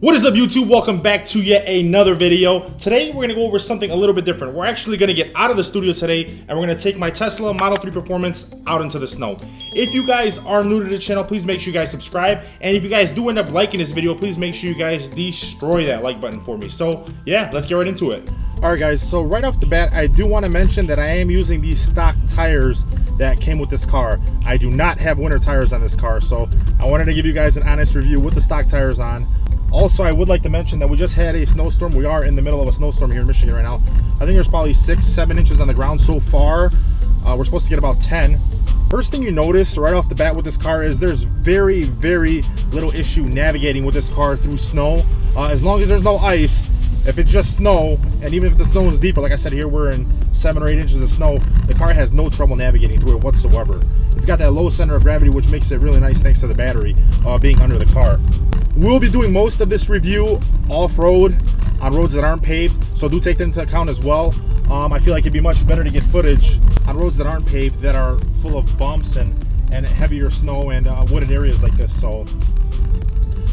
What is up, YouTube? Welcome back to yet another video. Today we're going to go over something a little bit different. We're actually going to get out of the studio today and we're going to take my Tesla Model 3 Performance out into the snow. If you guys are new to the channel, please make sure you guys subscribe. And if you guys do end up liking this video, please make sure you guys destroy that like button for me. So yeah, let's get right into it. Alright guys, so right off the bat, I do want to mention that I am using these stock tires that came with this car. I do not have winter tires on this car, so I wanted to give you guys an honest review with the stock tires on. Also, I would like to mention that we just had a snowstorm. We are in the middle of a snowstorm here in Michigan right now. I think there's probably 6-7 inches on the ground so far. We're supposed to get about 10. First thing you notice right off the bat with this car is there's very little issue navigating with this car through snow. As long as there's no ice, if it's just snow, and even if the snow is deeper, like I said, here we're in 7 or 8 inches of snow, the car has no trouble navigating through it whatsoever. It's got that low center of gravity, which makes it really nice thanks to the battery being under the car. We'll be doing most of this review off-road on roads that aren't paved, so do take that into account as well. I feel like it'd be much better to get footage on roads that aren't paved, that are full of bumps and heavier snow and wooded areas like this. So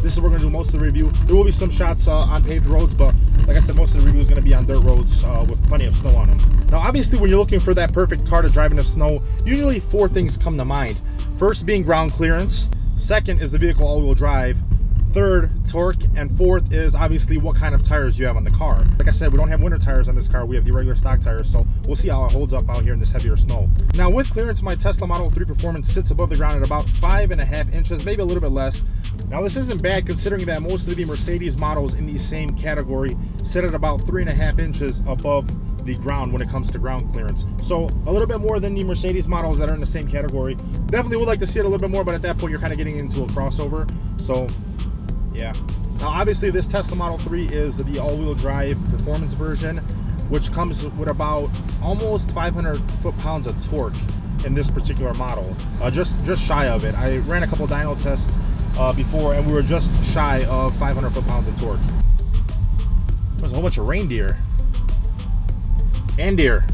this is where we're going to do most of the review. There will be some shots on paved roads, but like I said, most of the review is going to be on dirt roads with plenty of snow on them. Now obviously when you're looking for that perfect car to drive in the snow, usually 4 things come to mind. First being ground clearance, second is the vehicle all-wheel drive, third, torque, and fourth is obviously what kind of tires you have on the car. Like I said, we don't have winter tires on this car, we have the regular stock tires, so we'll see how it holds up out here in this heavier snow. Now with clearance, my Tesla Model 3 Performance sits above the ground at about 5.5 inches, maybe a little bit less. Now this isn't bad considering that most of the Mercedes models in the same category sit at about 3.5 inches above the ground when it comes to ground clearance. So a little bit more than the Mercedes models that are in the same category. Definitely would like to see it a little bit more, but at that point you're kind of getting into a crossover. So yeah. Now obviously this Tesla Model 3 is the all-wheel drive performance version, which comes with about almost 500 foot-pounds of torque in this particular model. Just shy of it. I ran a couple dyno tests before and we were just shy of 500 foot-pounds of torque. There's a whole bunch of reindeer and deer.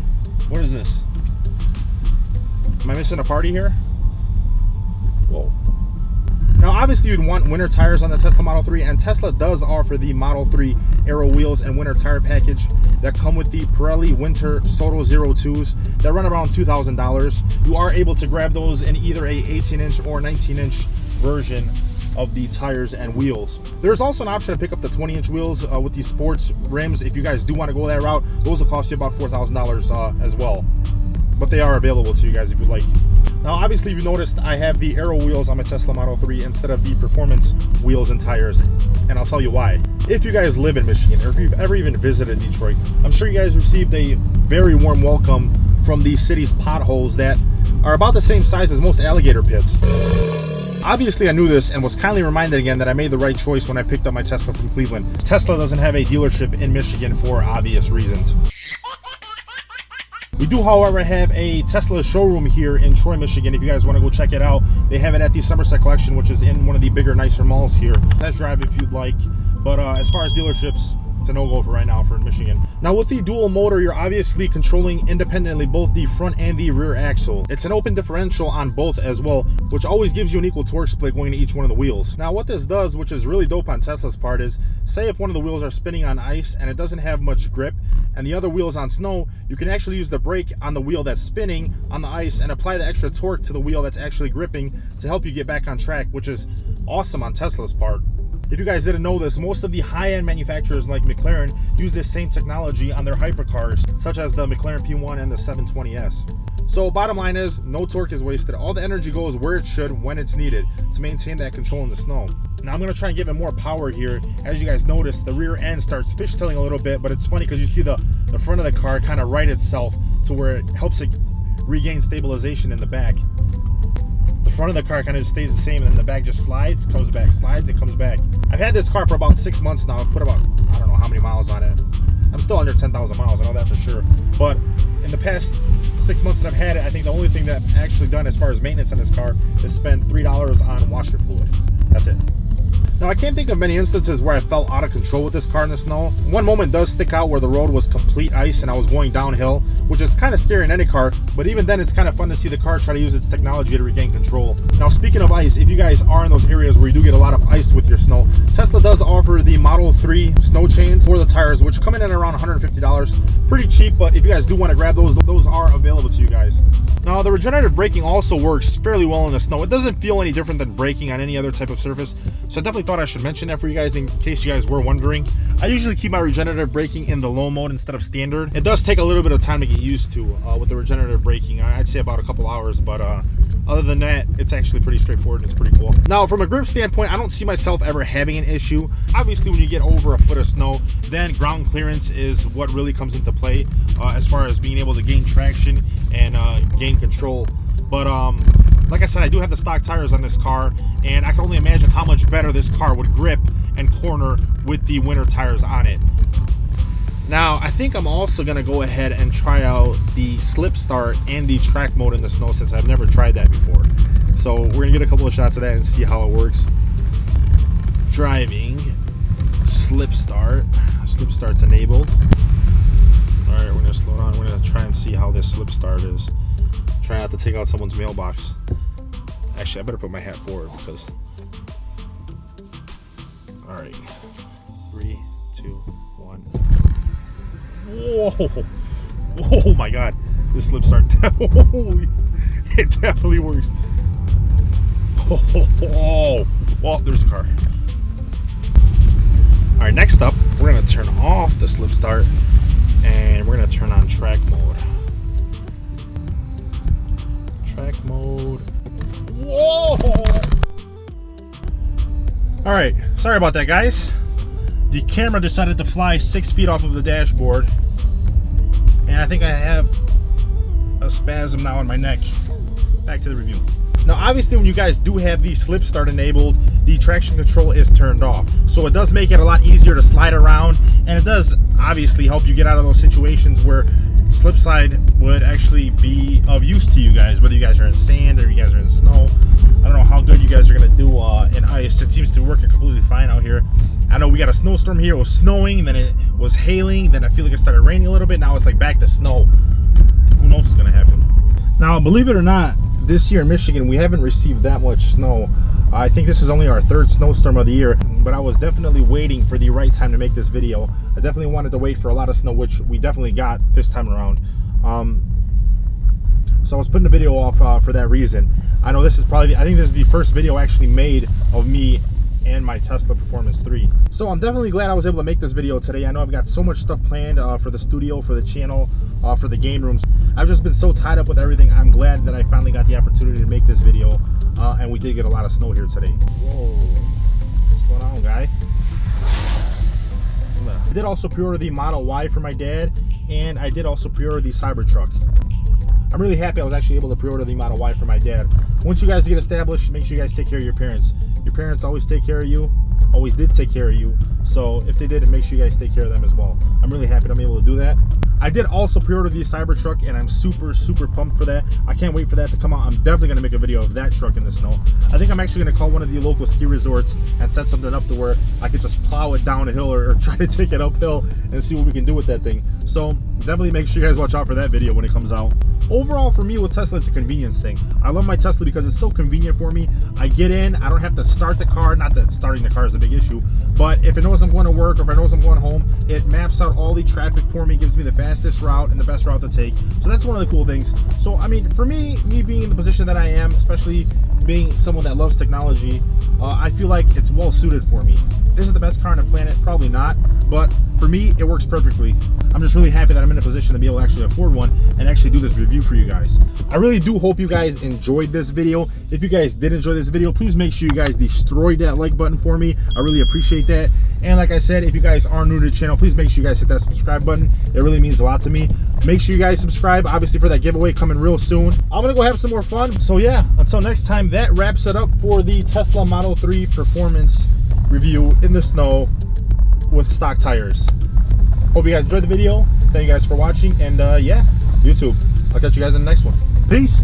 What is this? Am I missing a party here? Whoa. Now obviously you'd want winter tires on the Tesla Model 3, and Tesla does offer the Model 3 Aero wheels and winter tire package that come with the Pirelli Winter Soto 02s that run around $2,000. You are able to grab those in either a 18-inch or 19-inch version of the tires and wheels. There's also an option to pick up the 20-inch wheels with these sports rims. If you guys do want to go that route, those will cost you about $4,000 as well. But they are available to you guys if you'd like. Now obviously you noticed I have the Aero wheels on my Tesla Model 3 instead of the performance wheels and tires, and I'll tell you why. If you guys live in Michigan, or if you've ever even visited Detroit, I'm sure you guys received a very warm welcome from the city's potholes that are about the same size as most alligator pits. Obviously I knew this and was kindly reminded again that I made the right choice when I picked up my Tesla from Cleveland. Tesla doesn't have a dealership in Michigan for obvious reasons. We do, however, have a Tesla showroom here in Troy, Michigan. If you guys want to go check it out, they have it at the Somerset Collection, which is in one of the bigger, nicer malls here. Test drive if you'd like. But as far as dealerships, it's a no-go for right now for Michigan. Now with the dual motor, you're obviously controlling independently both the front and the rear axle. It's an open differential on both as well, which always gives you an equal torque split going to each one of the wheels. Now what this does, which is really dope on Tesla's part, is say if one of the wheels are spinning on ice and it doesn't have much grip and the other wheel's on snow, you can actually use the brake on the wheel that's spinning on the ice and apply the extra torque to the wheel that's actually gripping to help you get back on track, which is awesome on Tesla's part. If you guys didn't know this, most of the high-end manufacturers like McLaren use this same technology on their hypercars, such as the McLaren P1 and the 720S. So bottom line is, no torque is wasted. All the energy goes where it should when it's needed to maintain that control in the snow. Now I'm going to try and give it more power here. As you guys notice, the rear end starts fishtailing a little bit, but it's funny because you see the front of the car kind of right itself to where it helps it regain stabilization in the back. The front of the car kind of just stays the same, and then the back just slides, comes back, slides, and comes back. I've had this car for about 6 months now. I've put about, I don't know how many miles on it. I'm still under 10,000 miles, I know that for sure. But in the past 6 months that I've had it, I think the only thing that I've actually done as far as maintenance on this car is spend $3 on washer fluid. That's it. Now I can't think of many instances where I felt out of control with this car in the snow. One moment does stick out where the road was complete ice and I was going downhill, which is kind of scary in any car, but even then it's kind of fun to see the car try to use its technology to regain control. Now speaking of ice, if you guys are in those areas where you do get a lot of ice with your snow, Tesla does does offer the Model 3 snow chains for the tires, which come in at around $150. Pretty cheap, but if you guys do want to grab those are available to you guys. Now, the regenerative braking also works fairly well in the snow. It doesn't feel any different than braking on any other type of surface, so I definitely thought I should mention that for you guys in case you guys were wondering. I usually keep my regenerative braking in the low mode instead of standard. It does take a little bit of time to get used to with the regenerative braking. I'd say about a couple hours, but other than that, it's actually pretty straightforward and it's pretty cool. Now, from a grip standpoint, I don't see myself ever having an issue. Obviously, when you get over a foot of snow, then ground clearance is what really comes into play as far as being able to gain traction and gain control. But like I said, I do have the stock tires on this car, and I can only imagine how much better this car would grip and corner with the winter tires on it. Now, I think I'm also gonna go ahead and try out the slip start and the track mode in the snow, since I've never tried that before. So we're gonna get a couple of shots of that and see how it works. Driving, slip start. Slip start's enabled. All right, we're gonna slow down. We're gonna try and see how this slip start is. Try not to take out someone's mailbox. Actually, I better put my hat forward because. All right, 3, 2, 1. Whoa! Oh my God! This slip start, it definitely works. Oh, well, there's a car. All right, next up, we're gonna turn off the slip start and we're gonna turn on track mode. Track mode. Whoa! All right, sorry about that, guys. The camera decided to fly 6 feet off of the dashboard, and I think I have a spasm now in my neck. Back to the review. Now, obviously, when you guys do have the slip start enabled, the traction control is turned off. So it does make it a lot easier to slide around, and it does obviously help you get out of those situations where slip slide would actually be of use to you guys, whether you guys are in sand or you guys are in snow. I don't know how good you guys are gonna do in ice. It seems to work completely fine out here. I know we got a snowstorm here. It was snowing, then it was hailing, then I feel like it started raining a little bit. Now it's like back to snow. Who knows what's gonna happen? Now, believe it or not, this year in Michigan, we haven't received that much snow. I think this is only our 3rd snowstorm of the year, but I was definitely waiting for the right time to make this video. I definitely wanted to wait for a lot of snow, which we definitely got this time around. So I was putting the video off for that reason. I know this is probably, I think this is the first video actually made of me and my Tesla Performance 3. So I'm definitely glad I was able to make this video today. I know I've got so much stuff planned for the studio, for the channel, for the game rooms. I've just been so tied up with everything. I'm glad that I finally got the opportunity to make this video, and we did get a lot of snow here today. Whoa, what's going on, guy? I did also pre-order the Model Y for my dad, and I did also pre-order the Cybertruck. I'm really happy I was actually able to pre-order the Model Y for my dad. Once you guys get established, make sure you guys take care of your parents. Your parents always take care of you, always did take care of you. So if they didn't, make sure you guys take care of them as well. I'm really happy that I'm able to do that. I did also pre-order the Cybertruck, and I'm super pumped for that. I can't wait for that to come out. I'm definitely going to make a video of that truck in the snow. I think I'm actually going to call one of the local ski resorts and set something up to where I could just plow it down a hill or try to take it uphill and see what we can do with that thing. So definitely make sure you guys watch out for that video when it comes out. Overall, for me with Tesla, it's a convenience thing. I love my Tesla because it's so convenient for me. I get in, I don't have to start the car. Not that starting the car is a big issue, but if it knows I'm going to work or if it knows I'm going home, it maps out all the traffic for me, gives me the fastest route and the best route to take. So that's one of the cool things. So I mean, for me being in the position that I am, especially being someone that loves technology, I feel like it's well suited for me. Is it the best car on the planet? Probably not, but for me, it works perfectly. I'm just really happy that I'm in a position to be able to actually afford one and actually do this review for you guys. I really do hope you guys enjoyed this video. If you guys did enjoy this video, please make sure you guys destroy that like button for me. I really appreciate that. And like I said, if you guys are new to the channel, please make sure you guys hit that subscribe button. It really means a lot to me. Make sure you guys subscribe, obviously, for that giveaway coming real soon. I'm gonna go have some more fun. So yeah, until next time, that wraps it up for the Tesla Model 3 Performance review in the snow with stock tires. Hope you guys enjoyed the video. Thank you guys for watching, and yeah, YouTube. I'll catch you guys in the next one. Peace.